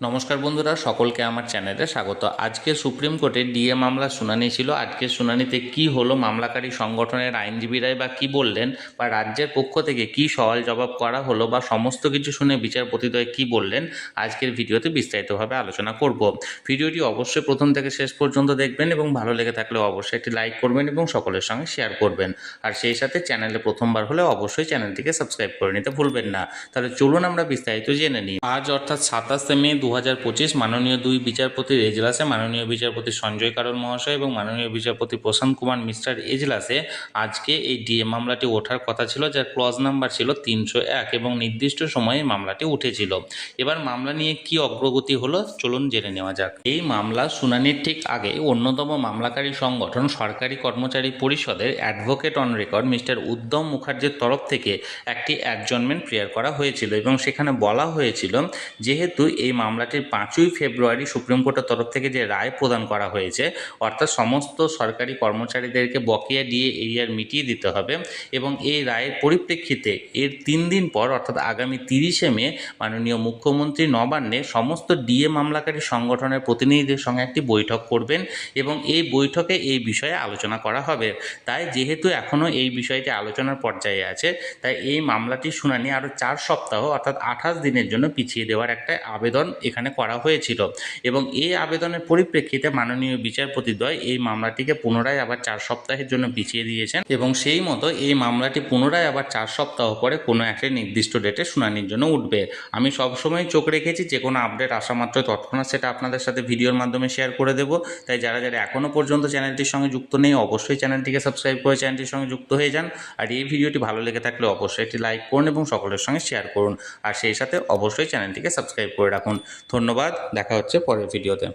নমস্কার বন্ধুরা, সকলকে আমার চ্যানেলে স্বাগত। আজকে সুপ্রিম কোর্টে ডিএ মামলা শুনানি ছিল। আজকের শুনানিতে কি হলো, মামলাকারী সংগঠনের আইনজীবীরাই বা কি বললেন, বা রাজ্যের পক্ষ থেকে কি সওয়াল জবাব করা হলো, বা সমস্ত কিছু শুনে বিচারপতিদ্বয় কি বললেন, আজকের ভিডিওতে বিস্তারিতভাবে আলোচনা করব। ভিডিওটি অবশ্যই প্রথম থেকে শেষ পর্যন্ত দেখবেন এবং ভালো লেগে থাকলে অবশ্যই একটি লাইক করবেন এবং সকলের সঙ্গে শেয়ার করবেন। আর সেই সাথে চ্যানেলে প্রথমবার হলে অবশ্যই চ্যানেলটিকে সাবস্ক্রাইব করে নিতে ভুলবেন না। তাহলে চলুন আমরা বিস্তারিত জেনে নিই। আজ অর্থাৎ 27 মে 2025 মাননীয় দুই বিচারপতির এজলাসে মাননীয় বিচারপতি সঞ্জয় কারোল মহাশয় এবং মাননীয় বিচারপতি প্রশান্ত কুমার মিশ্রার এজলাসে আজকে এই ডিএ মামলাটি ওঠার কথা ছিল, যার ক্লজ নাম্বার ছিল 301 এবং নির্দিষ্ট সময়ে মামলাটি উঠেছিল। এবার মামলা নিয়ে কি অগ্রগতি হলো চলুন জেনে নেওয়া যাক। এই মামলা শুনানির ঠিক আগে অন্যতম মামলাকারী সংগঠন সরকারি কর্মচারী পরিষদের অ্যাডভোকেট অন রেকর্ড মিস্টার উদ্যম মুখার্জির তরফ থেকে একটি অ্যাডজর্নমেন্ট প্রেয়ার করা হয়েছিল এবং সেখানে বলা হয়েছিল যেহেতু এই মামলাটির 5ই ফেব্রুয়ারি সুপ্রিম কোর্টের তরফ থেকে যে রায় প্রদান করা হয়েছে, অর্থাৎ সমস্ত সরকারি কর্মচারীদেরকে বকেয়া দিয়ে এরিয়ার মিটিয়ে দিতে হবে, এবং এই রায়ের পরিপ্রেক্ষিতে এর 3 দিন পর অর্থাৎ আগামী 30শে মে মাননীয় মুখ্যমন্ত্রী নবান্নে সমস্ত ডিএ মামলাকারী সংগঠনের প্রতিনিধিদের সঙ্গে একটি বৈঠক করবেন এবং এই বৈঠকে এই বিষয়ে আলোচনা করা হবে। তাই যেহেতু এখনও এই বিষয়টি আলোচনার পর্যায়ে আছে, তাই এই মামলাটির শুনানি আরও 4 সপ্তাহ অর্থাৎ 28 দিনের জন্য পিছিয়ে দেওয়ার একটা আবেদন এখানে করা হয়েছিল, এবং এই আবেদনের পরিপ্রেক্ষিতে মাননীয় বিচারপতিদ্বয় এই মামলাটিকে পুনরায় আবার 4 সপ্তাহের জন্য পিছিয়ে দিয়েছেন এবং সেই মতো এই মামলাটি পুনরায় আবার 4 সপ্তাহ পরে কোনো একটা নির্দিষ্ট ডেটে শুনানির জন্য উঠবে। আমি সবসময় চোখ রেখেছি যে কোনো আপডেট আসা মাত্র তৎক্ষণাৎ সেটা আপনাদের সাথে ভিডিওর মাধ্যমে শেয়ার করে দেবো। তাই যারা যারা এখনও পর্যন্ত চ্যানেলটির সঙ্গে যুক্ত নেই অবশ্যই চ্যানেলটিকে সাবস্ক্রাইব করে চ্যানেলটির সঙ্গে যুক্ত হয়ে যান। আর এই ভিডিওটি ভালো লেগে থাকলে অবশ্যই একটি লাইক করুন এবং সকলের সঙ্গে শেয়ার করুন। আর সেই সাথে অবশ্যই চ্যানেলটিকে সাবস্ক্রাইব করে রাখুন। ধন্যবাদ, দেখা হচ্ছে পরের ভিডিওতে।